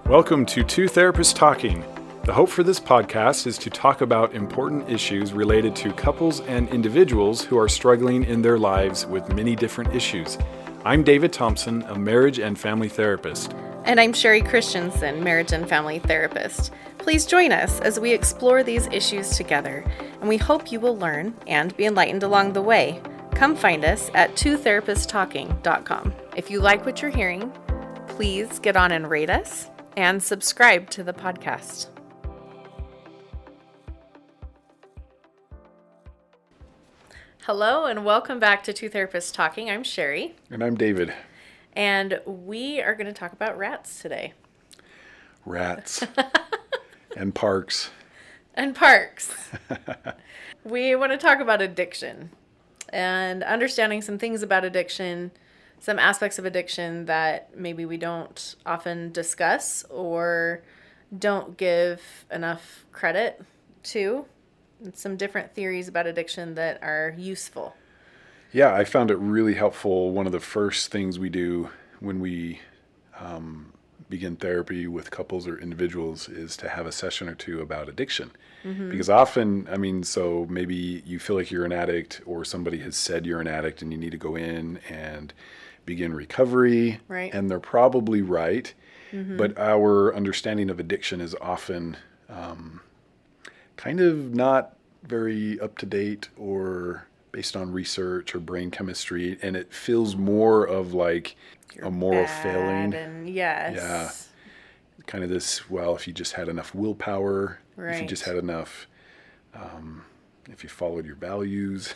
Welcome to Two Therapists Talking. The hope for this podcast is to talk about important issues related to couples and individuals who are struggling in their lives with many different issues. I'm David Thompson, a marriage and family therapist. And I'm Sherie Christensen, marriage and family therapist. Please join us as we explore these issues together, and we hope you will learn and be enlightened along the way. Come find us at twotherapisttalking.com. If you like what you're hearing, please get on and rate us and subscribe to the podcast. Hello and welcome back to Two Therapists Talking. I'm Sherie. And I'm David. And we are going to talk about rats today. Rats. And parks. And parks. We want to talk about addiction and understanding some things about addiction, some aspects of addiction that maybe we don't often discuss or don't give enough credit to, and some different theories about addiction that are useful. Yeah, I found it really helpful. One of the first things we do when we begin therapy with couples or individuals is to have a session or two about addiction. Mm-hmm. Because often, so maybe you feel like you're an addict or somebody has said you're an addict and you need to go in and begin recovery. Right. And they're probably right. Mm-hmm. But our understanding of addiction is often kind of not very up to date or based on research or brain chemistry, and it feels more of like a moral failing. And yes. Yeah. Kind of this, well, if you just had enough willpower, right. If you just had enough, if you followed your values.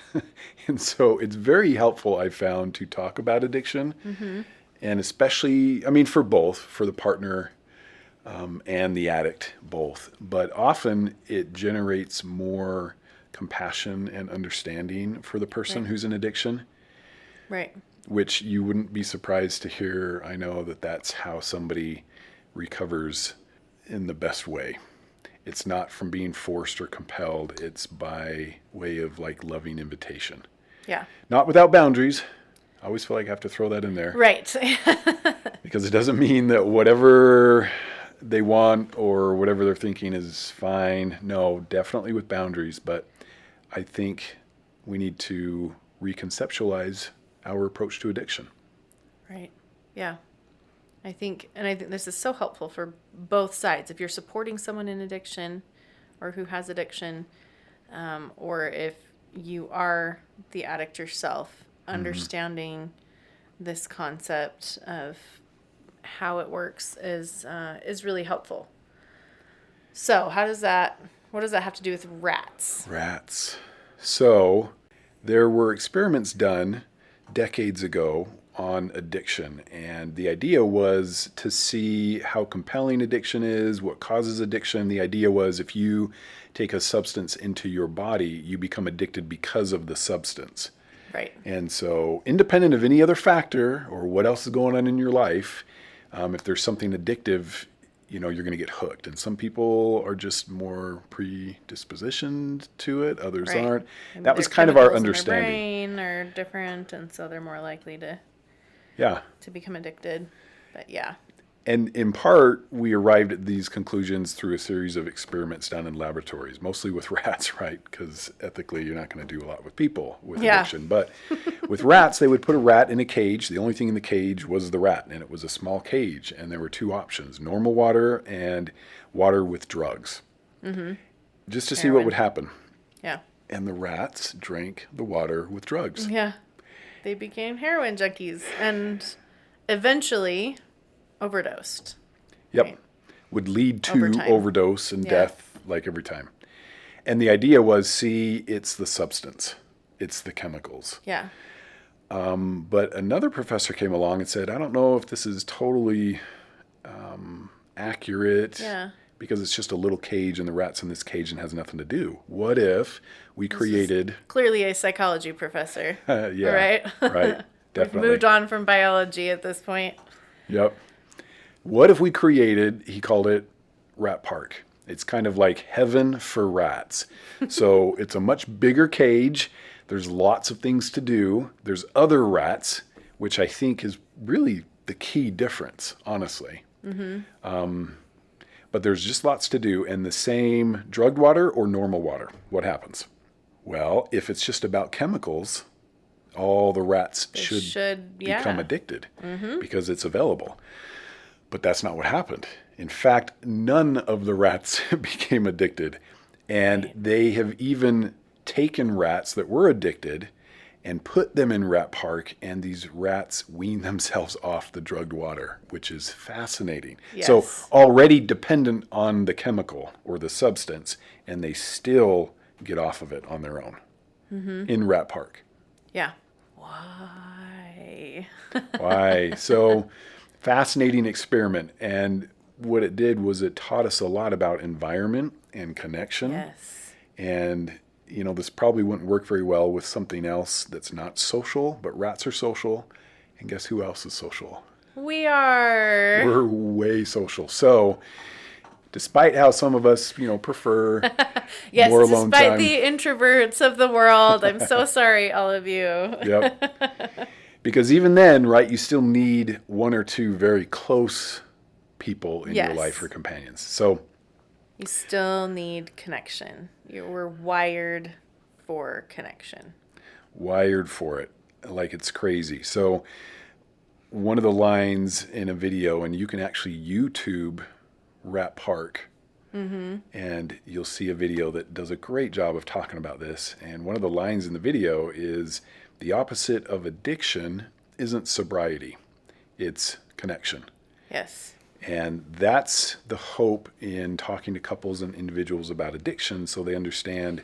And so it's very helpful, I found, to talk about addiction. Mm-hmm. And especially, for both, for the partner and the addict, both. But often it generates more compassion and understanding for the person who's in addiction. Right. Which you wouldn't be surprised to hear. I know that that's how somebody recovers in the best way. It's not from being forced or compelled. It's by way of like loving invitation. Yeah. Not without boundaries. I always feel like I have to throw that in there. Right. Because it doesn't mean that whatever they want or whatever they're thinking is fine. No, definitely with boundaries. But I think we need to reconceptualize our approach to addiction. Right. Yeah. I think this is so helpful for both sides. If you're supporting someone in addiction or who has addiction, or if you are the addict yourself, understanding this concept of how it works is really helpful. So what does that have to do with rats? Rats. So there were experiments done decades ago on addiction, and the idea was to see how compelling addiction is, what causes addiction. The idea was if you take a substance into your body, you become addicted because of the substance. Right. And so independent of any other factor or what else is going on in your life, if there's something addictive, you're going to get hooked. And some people are just more predispositioned to it. Others aren't. Maybe that was kind of our understanding. Their brain are different, and so they're more likely to become addicted. But yeah. And in part, we arrived at these conclusions through a series of experiments done in laboratories, mostly with rats, right? Because ethically, you're not going to do a lot with people with addiction. But with rats, they would put a rat in a cage. The only thing in the cage was the rat, and it was a small cage. And there were two options, normal water and water with drugs, just to see what would happen. Yeah. And the rats drank the water with drugs. Yeah. They became heroin junkies and eventually overdosed. Yep. Right? Would lead to overdose and death like every time. And the idea was, it's the substance. It's the chemicals. Yeah. But another professor came along and said, I don't know if this is totally accurate. Yeah. Because it's just a little cage and the rat's in this cage and has nothing to do. What if we created... Clearly a psychology professor. Yeah. Right? Right. Definitely. We've moved on from biology at this point. Yep. What if we created, he called it Rat Park. It's kind of like heaven for rats. So it's a much bigger cage. There's lots of things to do. There's other rats, which I think is really the key difference, honestly. Mm-hmm. but there's just lots to do. And the same drugged water or normal water, what happens? Well, if it's just about chemicals, all the rats should become addicted because it's available. But that's not what happened. In fact, none of the rats became addicted. And they have even taken rats that were addicted and put them in Rat Park, and these rats wean themselves off the drugged water, which is fascinating. Yes. So already dependent on the chemical or the substance, and they still get off of it on their own in Rat Park. Yeah. Why? Why? So fascinating experiment. And what it did was it taught us a lot about environment and connection. Yes. And, you know, this probably wouldn't work very well with something else that's not social, but rats are social. And guess who else is social? We are. We're way social. So despite how some of us, you know, prefer yes, more alone despite time. the introverts of the world, I'm so sorry, all of you. Yep. Because even then, right, you still need one or two very close people in your life or companions. So you still need connection. We're wired for connection. Wired for it. Like it's crazy. So one of the lines in a video, and you can actually YouTube Rat Park, and you'll see a video that does a great job of talking about this. And one of the lines in the video is, the opposite of addiction isn't sobriety, it's connection. Yes. And that's the hope in talking to couples and individuals about addiction, so they understand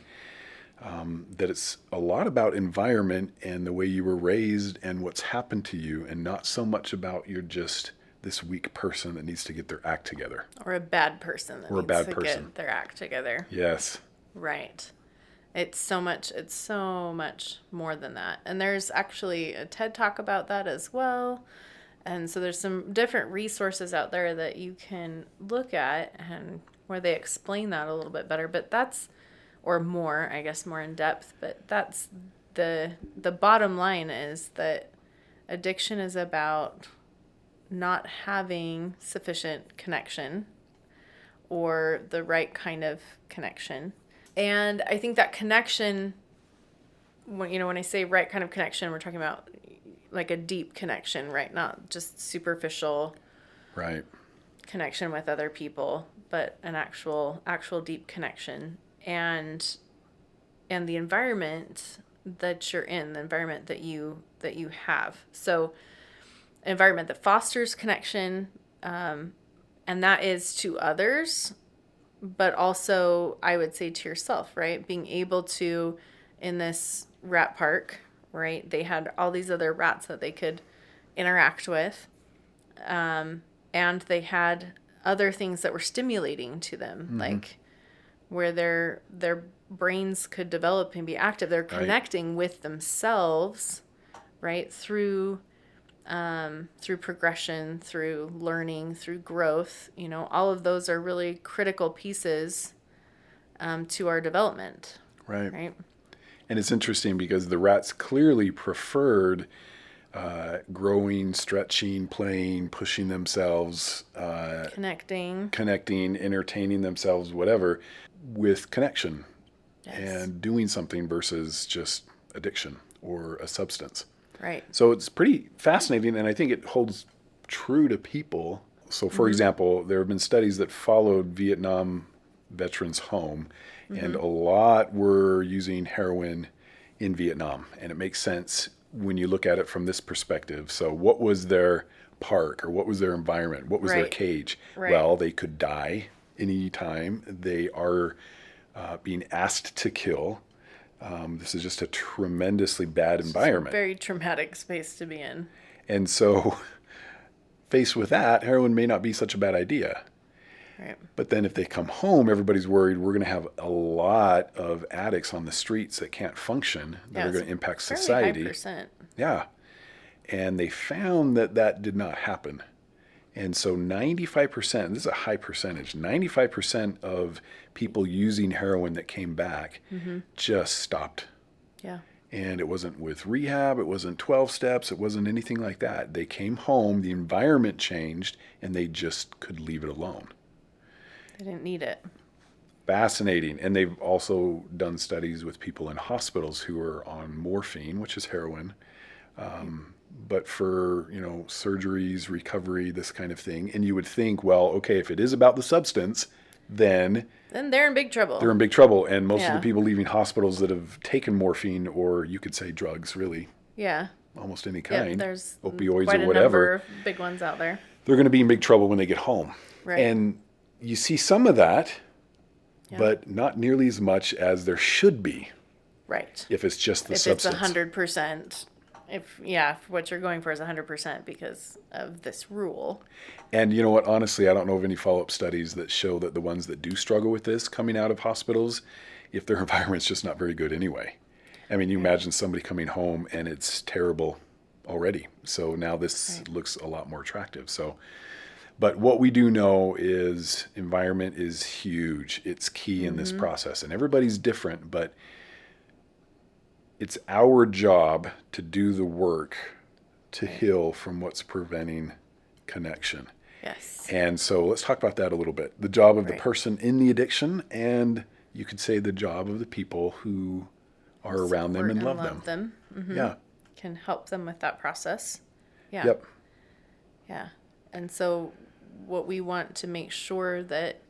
that it's a lot about environment and the way you were raised and what's happened to you, and not so much about you're just this weak person that needs to get their act together. Or a bad person that needs to get their act together. Yes. Right. It's so much more than that. And there's actually a TED Talk about that as well. And so there's some different resources out there that you can look at and where they explain that a little bit better. But that's, or more, I guess, more in depth. But that's the bottom line is that addiction is about not having sufficient connection or the right kind of connection. And I think that connection, when I say right kind of connection, we're talking about like a deep connection, right? Not just superficial connection with other people, but an actual deep connection. And the environment that you're in, the environment that you have. So an environment that fosters connection, and that is to others, but also I would say to yourself, right? Being able to, in this rat park, right? They had all these other rats that they could interact with. And they had other things that were stimulating to them, like where their brains could develop and be active. They're connecting with themselves, right? Through progression, through learning, through growth. All of those are really critical pieces to our development. Right. And it's interesting because the rats clearly preferred growing, stretching, playing, pushing themselves, connecting, entertaining themselves, whatever, with connection and doing something versus just addiction or a substance. Right. So it's pretty fascinating, and I think it holds true to people. So, for example, there have been studies that followed Vietnam veterans home, and a lot were using heroin in Vietnam. And it makes sense when you look at it from this perspective. So what was their park, or what was their environment? What was their cage? Right. Well, they could die any time. They are being asked to kill. This is just a tremendously bad environment. Very traumatic space to be in. And so, faced with that, heroin may not be such a bad idea. Right. But then if they come home, everybody's worried we're going to have a lot of addicts on the streets that can't function, that are going to impact society. High percent. Yeah. And they found that did not happen. And so 95%, this is a high percentage, 95% of people using heroin that came back just stopped. Yeah. And it wasn't with rehab, it wasn't 12 steps, it wasn't anything like that. They came home, the environment changed, and they just could leave it alone. They didn't need it. Fascinating. And they've also done studies with people in hospitals who are on morphine, which is heroin, but for, surgeries, recovery, this kind of thing. And you would think, well, okay, if it is about the substance, then they're in big trouble. They're in big trouble. And most of Yeah. the people leaving hospitals that have taken morphine, or you could say drugs, really, Yeah. almost any kind, There's opioids quite or a whatever, number of big ones out there. they're going to be in big trouble when they get home. Right. And you see some of that, Yeah. but not nearly as much as there should be. Right. If it's just the if substance. It's 100%. If what you're going for is 100% because of this rule. And you know what? Honestly, I don't know of any follow-up studies that show that the ones that do struggle with this coming out of hospitals, if their environment's just not very good anyway. I mean, you imagine somebody coming home and it's terrible already. So now this looks a lot more attractive. So, but what we do know is environment is huge. It's key in this process. And everybody's different, but it's our job to do the work to heal from what's preventing connection. Yes. And so let's talk about that a little bit. The job of the Right. person in the addiction, and you could say the job of the people who are around them and love them. Yeah. Can help them with that process. Yeah. Yep. Yeah. And so what we want to make sure that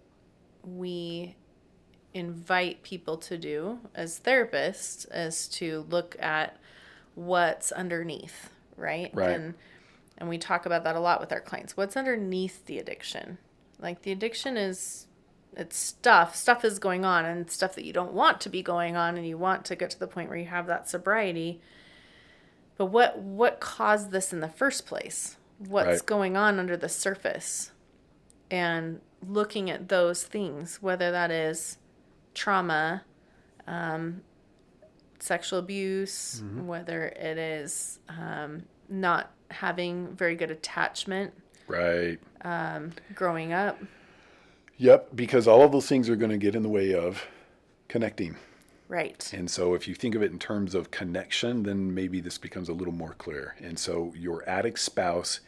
we invite people to do as therapists is to look at what's underneath, right? Right. And we talk about that a lot with our clients. What's underneath the addiction? Like the addiction it's stuff is going on, and stuff that you don't want to be going on, and you want to get to the point where you have that sobriety. But what caused this in the first place? What's Right. going on under the surface? And looking at those things, whether that is trauma, sexual abuse, whether it is not having very good attachment Right. growing up. Yep. Because all of those things are going to get in the way of connecting. Right. And so if you think of it in terms of connection, then maybe this becomes a little more clear. And so your addict spouse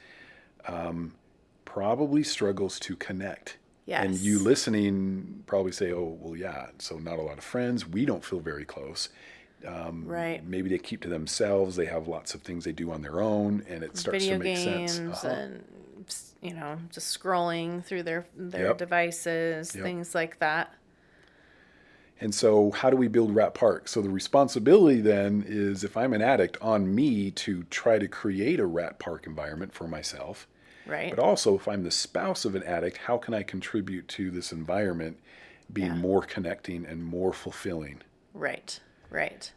probably struggles to connect. Yes. And you listening probably say, oh, well, yeah, so not a lot of friends. We don't feel very close. Right. Maybe they keep to themselves. They have lots of things they do on their own, and it starts Video to make games sense. and just scrolling through their Yep. devices, Yep. things like that. And so how do we build Rat Park? So the responsibility then is, if I'm an addict, on me to try to create a Rat Park environment for myself. Right. But also, if I'm the spouse of an addict, how can I contribute to this environment being Yeah. more connecting and more fulfilling? Right. Right.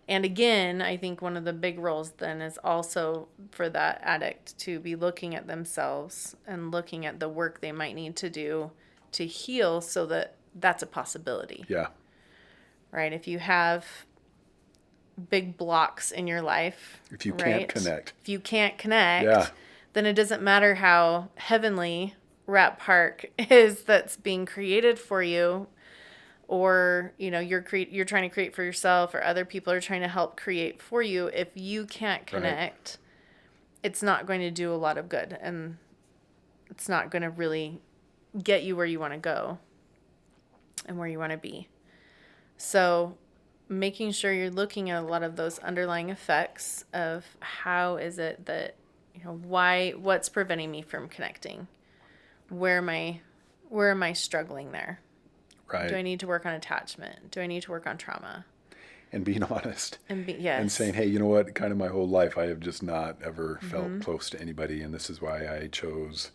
And again, I think one of the big roles then is also for that addict to be looking at themselves and looking at the work they might need to do to heal, so that that's a possibility. Yeah. Right? If you have big blocks in your life, If you right? can't connect. If you can't connect, Yeah. then it doesn't matter how heavenly Rat Park is that's being created for you, or you're trying to create for yourself, or other people are trying to help create for you. If you can't connect, it's not going to do a lot of good, and it's not going to really get you where you want to go and where you want to be. So making sure you're looking at a lot of those underlying effects of how is it that, what's preventing me from connecting? Where am I struggling there? Right. Do I need to work on attachment? Do I need to work on trauma? And being honest. Yes. And saying, hey, you know what? Kind of my whole life, I have just not ever felt close to anybody. And this is why I chose,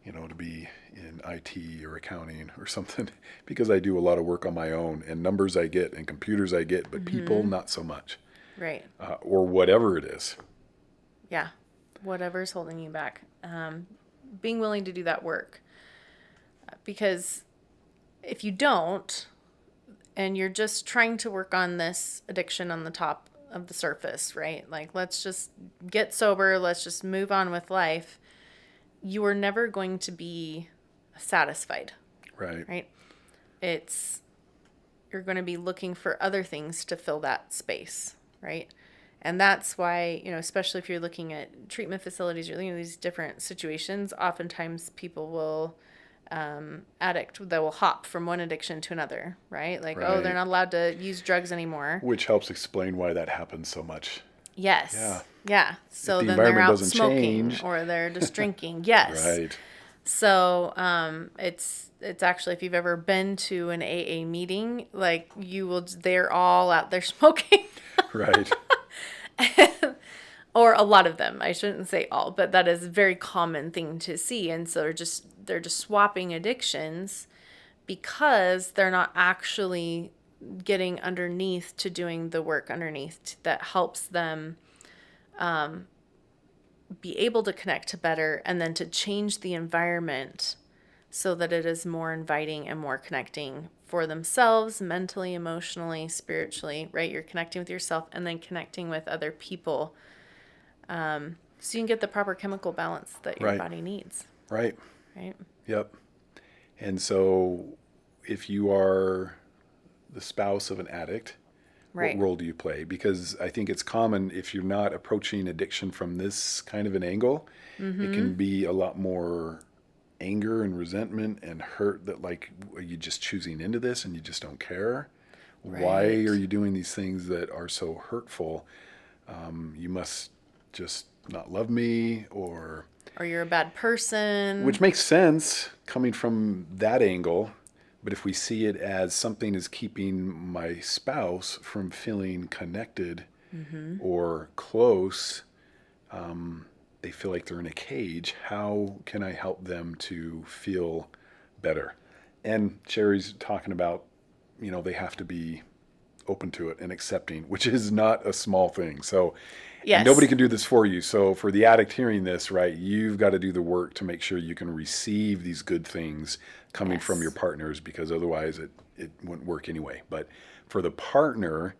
to be in IT or accounting or something, because I do a lot of work on my own, and numbers I get and computers I get, but people, not so much. Right. Or whatever it is. Yeah. Whatever's holding you back. Being willing to do that work. Because if you don't, and you're just trying to work on this addiction on the top of the surface, right? Like, let's just get sober, let's just move on with life. You are never going to be satisfied. Right. You're going to be looking for other things to fill that space, right? And that's why, especially if you're looking at treatment facilities, you're looking at these different situations, oftentimes people will addict that will hop from one addiction to another, right? Like, oh, they're Right. not allowed to use drugs anymore. Which helps explain why that happens so much. Yes. Yeah. Yeah. If So the then they're environment out doesn't smoking change. or they're just drinking. Yes. Right. So it's actually, if you've ever been to an AA meeting, like they're all out there smoking. Right. Or a lot of them. I shouldn't say all, but that is a very common thing to see. And so they're just swapping addictions because they're not actually getting underneath to doing the work underneath that helps them be able to connect better and then to change the environment so that it is more inviting and more connecting for themselves, mentally, emotionally, spiritually, right? You're connecting with yourself and then connecting with other people, so you can get the proper chemical balance that your Right. body needs, Right. right? Yep. And so if you are the spouse of an addict, Right. what role do you play? Because I think it's common if you're not approaching addiction from this kind of an angle, it can be a lot more anger and resentment and hurt that, like, are you just choosing into this and you just don't care? Why Right. are you doing these things that are so hurtful? You must just not love me, or Or you're a bad person. which makes sense coming from that angle. But if we see it as something is keeping my spouse from feeling connected or close, they feel like they're in a cage. How can I help them to feel better? And Sherry's talking about, they have to be open to it and accepting, which is not a small thing. So, and Yes. nobody can do this for you. So for the addict hearing this, right, you've got to do the work to make sure you can receive these good things coming from Yes. your partners, because otherwise it wouldn't work anyway. But for the partner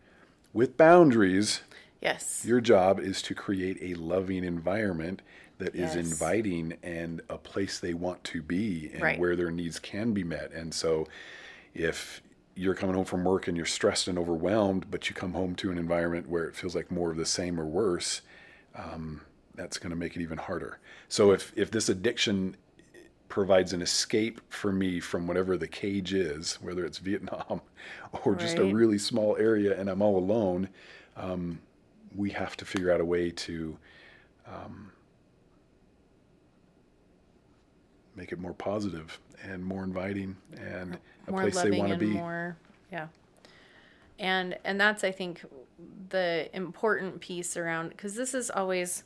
with boundaries, Yes. your job is to create a loving environment that is Yes. inviting and a place they want to be and Right. where their needs can be met. And so if you're coming home from work and you're stressed and overwhelmed, but you come home to an environment where it feels like more of the same or worse, that's going to make it even harder. So if this addiction provides an escape for me from whatever the cage is, whether it's Vietnam or just a Right. really small area and I'm all alone, we have to figure out a way to make it more positive and more inviting and a More place they loving want to and be. more, yeah. And that's, I think, the important piece around, because this is always,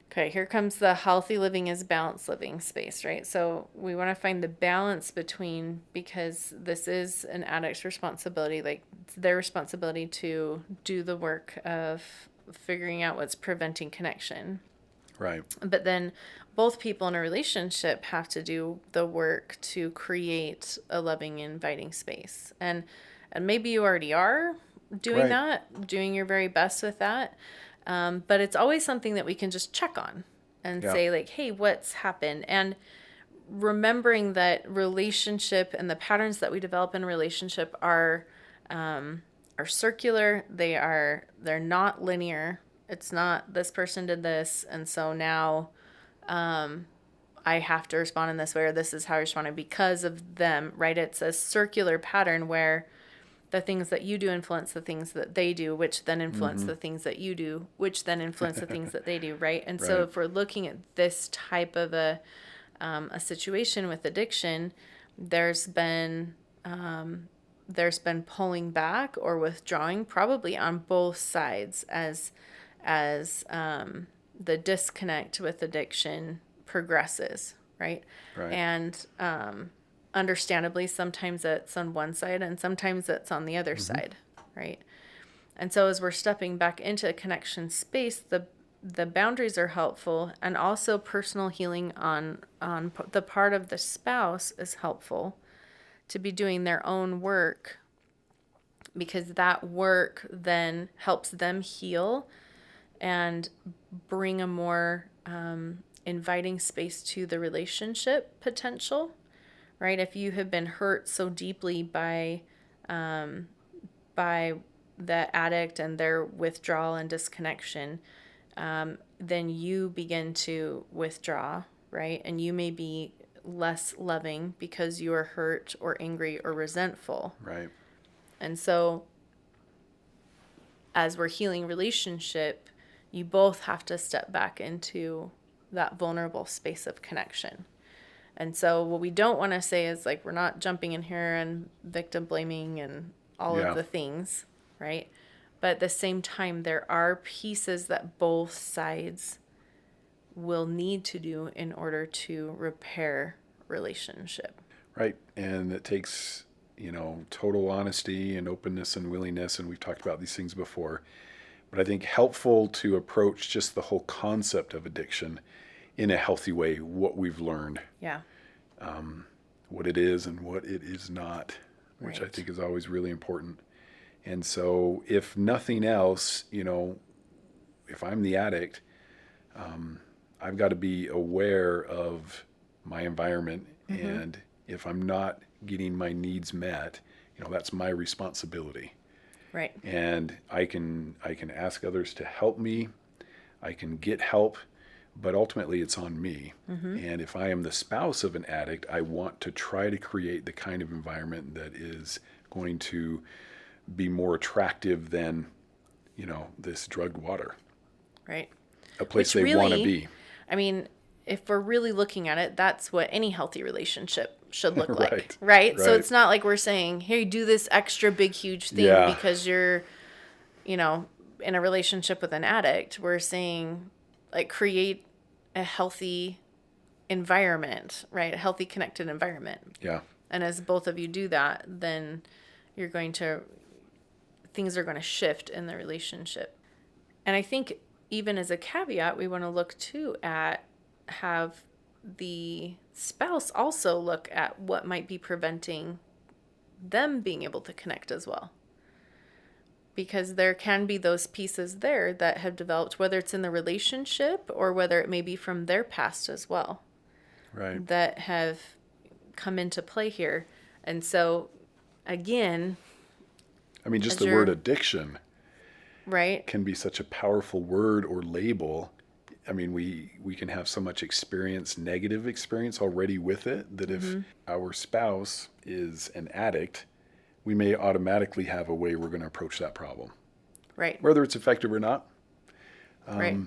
okay, here comes the healthy living is balanced living space, right? So we want to find the balance between, because this is an addict's responsibility, like it's their responsibility to do the work of figuring out what's preventing connection. Right. But then both people in a relationship have to do the work to create a loving, inviting space. And maybe you already are doing Right. that, doing your very best with that. But it's always something that we can just check on and Yeah. say, like, hey, what's happened? And remembering that relationship and the patterns that we develop in a relationship are circular. They're not linear. It's not this person did this, and so now I have to respond in this way, or this is how I respond because of them, right? It's a circular pattern where the things that you do influence the things that they do, which then influence the things that you do, which then influence the things that they do, right? And so Right. if we're looking at this type of a situation with addiction, there's been pulling back or withdrawing, probably on both sides, as the disconnect with addiction progresses, right? Right. And understandably, sometimes it's on one side and sometimes it's on the other side, right? And so as we're stepping back into a connection space, the boundaries are helpful, and also personal healing on the part of the spouse is helpful to be doing their own work, because that work then helps them heal and bring a more inviting space to the relationship potential, right? If you have been hurt so deeply by the addict and their withdrawal and disconnection, then you begin to withdraw, right? And you may be less loving because you are hurt or angry or resentful. Right. And so as we're healing relationship, you both have to step back into that vulnerable space of connection. And so what we don't want to say is like, we're not jumping in here and victim blaming and all of the things, right? But at the same time, there are pieces that both sides will need to do in order to repair relationship. Right. And it takes, total honesty and openness and willingness. And we've talked about these things before. But I think helpful to approach just the whole concept of addiction in a healthy way, what we've learned. Yeah. What it is and what it is not, which I think is always really important. And so if nothing else, if I'm the addict, I've got to be aware of my environment. Mm-hmm. And if I'm not getting my needs met, that's my responsibility. Right. And I can ask others to help me. I can get help, but ultimately it's on me. Mm-hmm. And if I am the spouse of an addict, I want to try to create the kind of environment that is going to be more attractive than, this drugged water. Right. A place they want to be. I mean, if we're really looking at it, that's what any healthy relationship should look like, right? Right? So it's not like we're saying, hey, do this extra big, huge thing because you're, in a relationship with an addict. We're saying, like, create a healthy environment, right? A healthy, connected environment. Yeah. And as both of you do that, then things are going to shift in the relationship. And I think even as a caveat, we want to look too at have the spouse also look at what might be preventing them being able to connect as well. Because there can be those pieces there that have developed, whether it's in the relationship or whether it may be from their past as well. Right. That have come into play here. And so, again, just the word addiction, right, can be such a powerful word or label. We can have so much negative experience already with it, that if our spouse is an addict, we may automatically have a way we're going to approach that problem. Right. Whether it's effective or not. Right.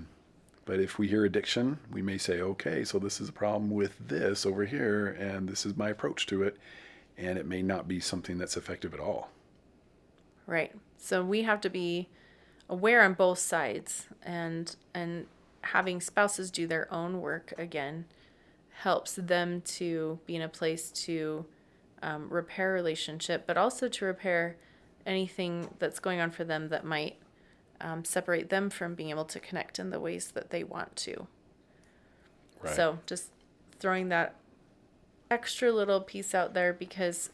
But if we hear addiction, we may say, okay, so this is a problem with this over here, and this is my approach to it. And it may not be something that's effective at all. Right. So we have to be aware on both sides, and having spouses do their own work, again, helps them to be in a place to repair relationship, but also to repair anything that's going on for them that might separate them from being able to connect in the ways that they want to. Right. So just throwing that extra little piece out there, because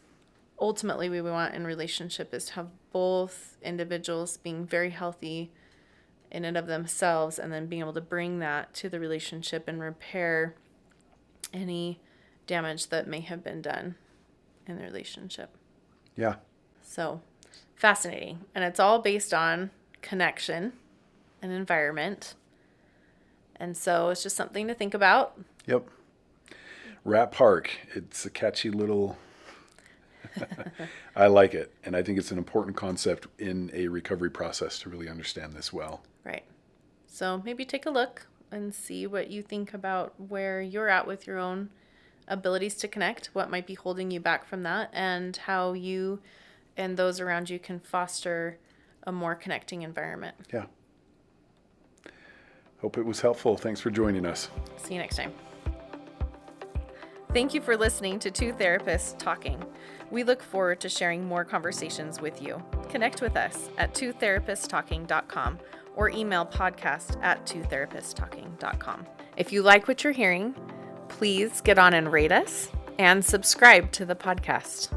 ultimately what we want in relationship is to have both individuals being very healthy in and of themselves, and then being able to bring that to the relationship and repair any damage that may have been done in the relationship. Yeah. So fascinating. And it's all based on connection and environment. And so it's just something to think about. Yep. Rat Park. It's a catchy little... I like it. And I think it's an important concept in a recovery process to really understand this well. Right. So maybe take a look and see what you think about where you're at with your own abilities to connect, what might be holding you back from that, and how you and those around you can foster a more connecting environment. Yeah. Hope it was helpful. Thanks for joining us. See you next time. Thank you for listening to Two Therapists Talking. We look forward to sharing more conversations with you. Connect with us at twotherapisttalking.com or email podcast@twotherapisttalking.com. If you like what you're hearing, please get on and rate us and subscribe to the podcast.